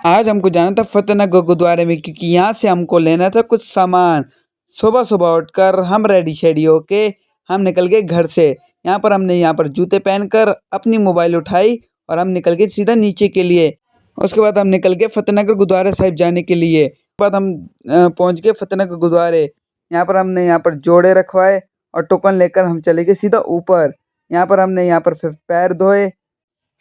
आज हमको जाना था फतेहनगर गुरुद्वारे में, क्योंकि यहाँ से हमको लेना था कुछ सामान। सुबह सुबह उठकर हम रेडी शेडी होके हम निकल गए घर से। हमने यहाँ पर जूते पहनकर अपनी मोबाइल उठाई और हम निकल गए सीधा नीचे के लिए। उसके बाद हम निकल गए फतेहनगर गुरुद्वारे साहिब जाने के लिए। उसके बाद हम पहुँच गए फतेहनगर गुरुद्वारे। हमने यहाँ पर जोड़े रखवाए और टोकन लेकर हम चले गए सीधा ऊपर। हमने यहाँ पर फिर पैर धोए।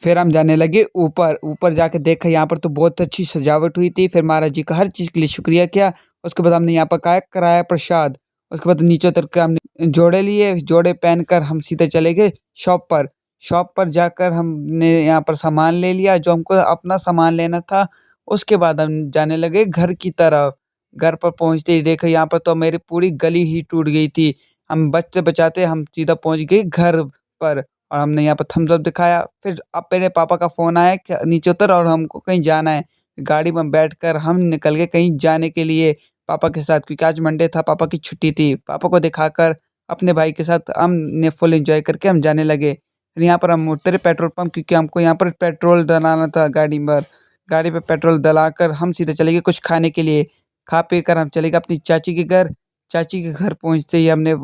फिर हम जाने लगे ऊपर। ऊपर जाके देखा, यहाँ पर तो बहुत अच्छी सजावट हुई थी। फिर महाराज जी का हर चीज़ के लिए शुक्रिया किया। उसके बाद हमने यहाँ पर कराया प्रसाद। उसके बाद नीचे उतर कर हमने जोड़े लिए। जोड़े पहनकर हम सीधे चले गए शॉप पर। शॉप पर जाकर हमने यहाँ पर सामान ले लिया जो हमको अपना सामान लेना था। उसके बाद हम जाने लगे घर की तरफ। घर पर पहुँचते ही देखा, यहाँ पर तो मेरी पूरी गली ही टूट गई थी। हम बचते बचाते हम सीधा पहुँच गए घर पर और हमने यहाँ पर थम्स अप दिखाया। फिर अब मेरे पापा का फ़ोन आया कि नीचे उतर और हमको कहीं जाना है। गाड़ी में बैठकर हम निकल गए कहीं जाने के लिए पापा के साथ, क्योंकि आज मंडे था, पापा की छुट्टी थी। पापा को दिखाकर अपने भाई के साथ हमने फुल एंजॉय करके हम जाने लगे। फिर यहाँ पर हम उतरे पेट्रोल पंप, क्योंकि हमको यहाँ पर पेट्रोल डलाना था गाड़ी पर। गाड़ी पे पेट्रोल डलाकर हम सीधे चले गए कुछ खाने के लिए। खा पी कर हम चले गए अपनी चाची के घर। चाची के घर पहुँचते ही हमने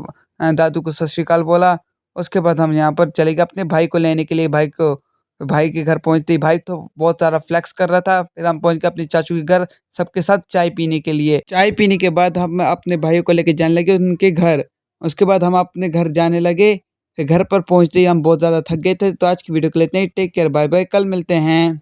दादू को सत श्री अकाल बोला। उसके बाद हम यहाँ पर चले गए अपने भाई को लेने के लिए। भाई के घर पहुँचते ही भाई तो बहुत सारा फ्लेक्स कर रहा था। फिर हम पहुँच गए अपनी चाचू के घर सबके साथ चाय पीने के लिए। चाय पीने के बाद हम अपने भाइयों को लेके जाने लगे उनके घर। उसके बाद हम अपने घर जाने लगे। फिर घर पर पहुँचते ही हम बहुत ज़्यादा थक गए थे। तो आज की वीडियो को लेते हैं, टेक केयर, बाय बाय, कल मिलते हैं।